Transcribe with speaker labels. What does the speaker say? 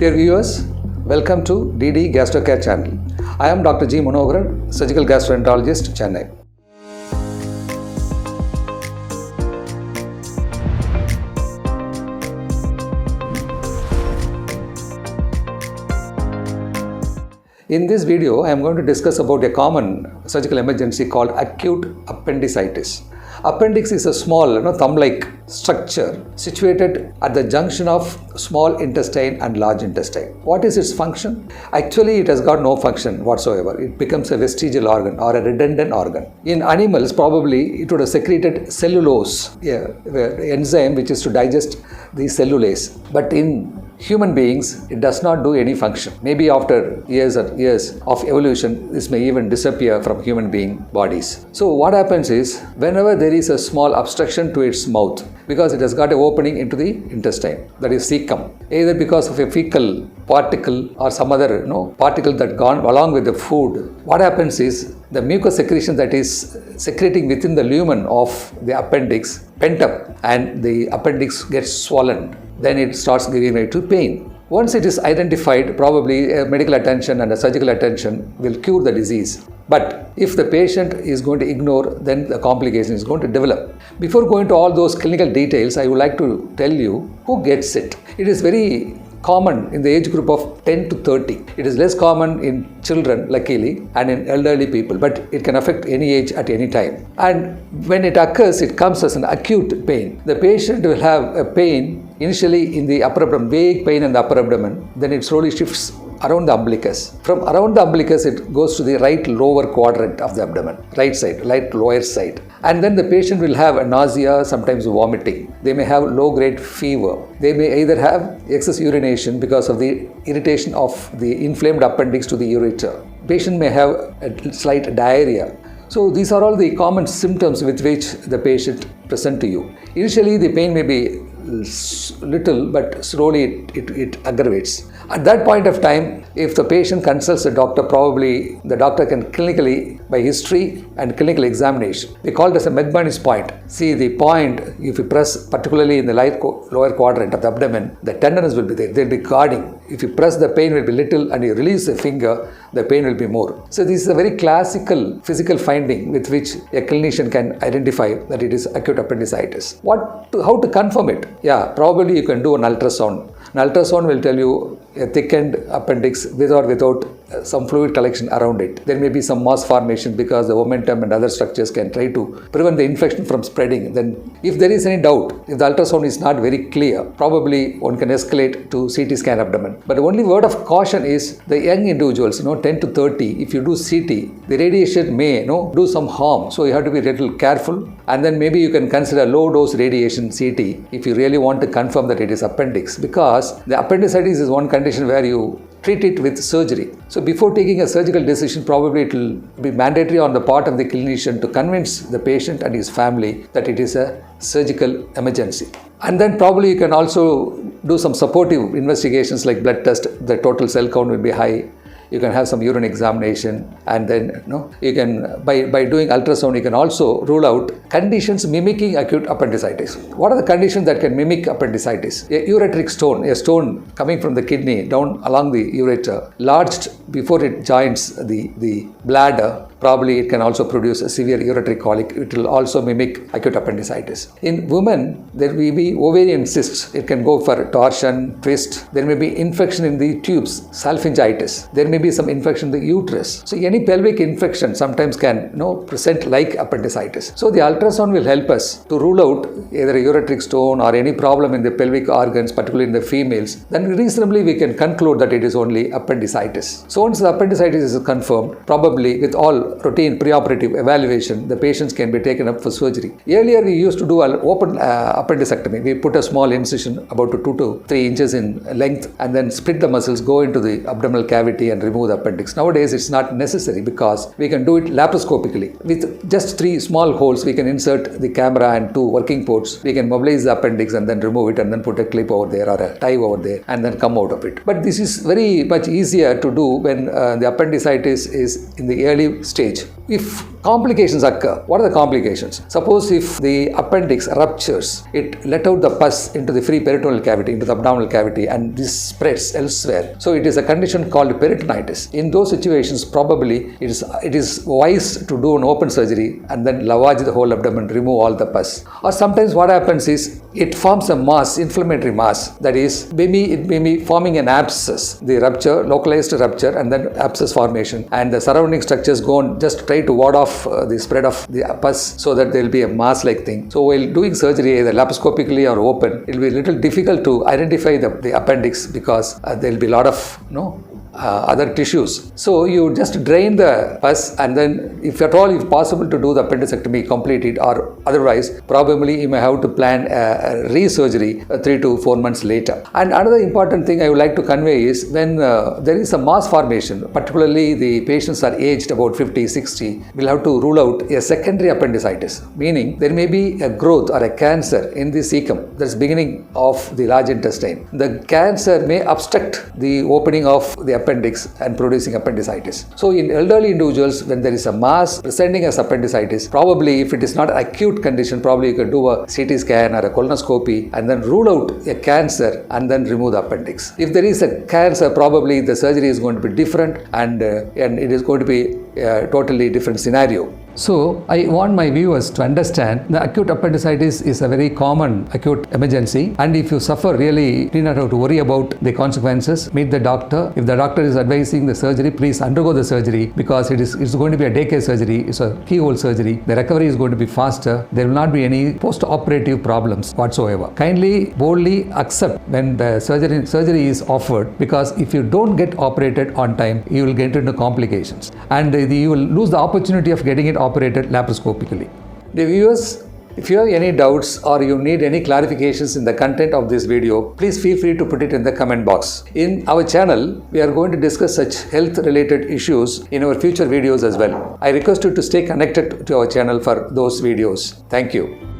Speaker 1: Dear viewers, welcome to DD Gastrocare channel. I am Dr. G. Manoharan, surgical gastroenterologist, Chennai. In this video, I am going to discuss about a common surgical emergency called acute appendicitis. Appendix is a small, thumb-like structure situated at the junction of small intestine and large intestine. What is its function? Actually, it has got no function whatsoever. It becomes a vestigial organ or a redundant organ. In animals, probably it would have secreted cellulose, the enzyme which is to digest the cellulase. But in human beings, it does not do any function. Maybe after years of evolution, this may even disappear from human being bodies. So what happens is, whenever there is a small obstruction to its mouth, because it has got an opening into the intestine, that is cecum, either because of a fecal particle or some other particle that gone along with the food, what happens is the mucous secretion that is secreting within the lumen of the appendix pent up and the appendix gets swollen. Then it starts giving way to pain. Once it is identified, probably medical attention and surgical attention will cure the disease. But if the patient is going to ignore, then the complication is going to develop. Before going to all those clinical details, I would like to tell you who gets it. It is very common in the age group of 10 to 30. It is less common in children, luckily, and in elderly people, but it can affect any age at any time. And when it occurs, it comes as an acute pain. The patient will have a pain initially in the upper abdomen, vague pain in the upper abdomen, then it slowly shifts around the umbilicus. From around the umbilicus, it goes to the right lower quadrant of the abdomen, right lower side. And then the patient will have a nausea, sometimes vomiting. They may have low-grade fever. They may either have excess urination because of the irritation of the inflamed appendix to the ureter. Patient may have a slight diarrhea. So these are all the common symptoms with which the patient present to you. Initially, the pain may be little, but slowly it aggravates. At that point of time, if the patient consults a doctor, probably the doctor can clinically, by history and clinical examination, we call it as a McBurney's point. See, the point, if you press particularly in the lower quadrant of the abdomen, the tenderness will be there. There will be guarding. If you press, the pain will be little, and you release the finger, the pain will be more. So this is a very classical physical finding with which a clinician can identify that it is acute appendicitis. How to confirm it? Yeah, probably you can do an ultrasound. An ultrasound will tell you a thickened appendix with or without some fluid collection around it. There may be some mass formation because the omentum and other structures can try to prevent the infection from spreading. Then if there is any doubt, if the ultrasound is not very clear, probably one can escalate to CT scan abdomen. But the only word of caution is the young individuals, 10 to 30, if you do CT, the radiation may do some harm. So you have to be a little careful. And then maybe you can consider low dose radiation CT if you really want to confirm that it is appendix, because the appendicitis is one condition where you treat it with surgery. So before taking a surgical decision, probably it will be mandatory on the part of the clinician to convince the patient and his family that it is a surgical emergency. And then probably you can also do some supportive investigations like blood test. The total cell count will be high. You can have some urine examination, and then you can, by doing ultrasound, you can also rule out conditions mimicking acute appendicitis. What are the conditions that can mimic appendicitis? A ureteric stone, a stone coming from the kidney down along the ureter, lodged before it joins the bladder. Probably it can also produce a severe ureteric colic. It will also mimic acute appendicitis. In women, there may be ovarian cysts. It can go for torsion, twist. There may be infection in the tubes, salpingitis. There may be some infection in the uterus. So any pelvic infection sometimes can present like appendicitis. So the ultrasound will help us to rule out either a ureteric stone or any problem in the pelvic organs, particularly in the females. Then reasonably we can conclude that it is only appendicitis. So once the appendicitis is confirmed, probably with all routine preoperative evaluation, the patients can be taken up for surgery. Earlier, we used to do an open appendicectomy. We put a small incision about 2 to 3 inches in length and then split the muscles, go into the abdominal cavity and remove the appendix. Nowadays, it's not necessary because we can do it laparoscopically. With just 3 small holes, we can insert the camera and 2 working ports. We can mobilize the appendix and then remove it and then put a clip over there or a tie over there and then come out of it. But this is very much easier to do when the appendicitis is in the early stage. if complications occur, what are the complications? Suppose if the appendix ruptures, it let out the pus into the free peritoneal cavity, into the abdominal cavity, and this spreads elsewhere. So it is a condition called peritonitis. In those situations, probably it is wise to do an open surgery and then lavage the whole abdomen, remove all the pus. Or sometimes what happens is it forms a mass, inflammatory mass, that is, it may be forming an abscess, the rupture, localized rupture, and then abscess formation, and the surrounding structures go and just try to ward off the spread of the pus so that there will be a mass-like thing. So while doing surgery, either laparoscopically or open, it will be a little difficult to identify the appendix because there will be a lot of other tissues. So you just drain the pus, and then if at all if possible to do the appendicectomy, complete it, or otherwise probably you may have to plan a re-surgery 3 to 4 months later. And another important thing I would like to convey is when there is a mass formation, particularly the patients are aged about 50, 60, we'll have to rule out a secondary appendicitis, meaning there may be a growth or a cancer in the cecum, that's beginning of the large intestine. The cancer may obstruct the opening of the appendix and producing appendicitis. So in elderly individuals, when there is a mass presenting as appendicitis, probably if it is not an acute condition, probably you can do a CT scan or a colonoscopy and then rule out a cancer and then remove the appendix. If there is a cancer, probably the surgery is going to be different and it is going to be a totally different scenario. So I want my viewers to understand the acute appendicitis is a very common acute emergency, and if you suffer, really you do not have to worry about the consequences. Meet the doctor. If the doctor is advising the surgery, please undergo the surgery because it's going to be a daycare surgery. It's a keyhole surgery. The recovery is going to be faster. There will not be any post-operative problems whatsoever. Kindly, boldly accept when the surgery is offered, because if you don't get operated on time, you will get into complications and you will lose the opportunity of getting it operated laparoscopically. The viewers, if you have any doubts or you need any clarifications in the content of this video, please feel free to put it in the comment box. In our channel, we are going to discuss such health related issues in our future videos as well. I request you to stay connected to our channel for those videos. Thank you.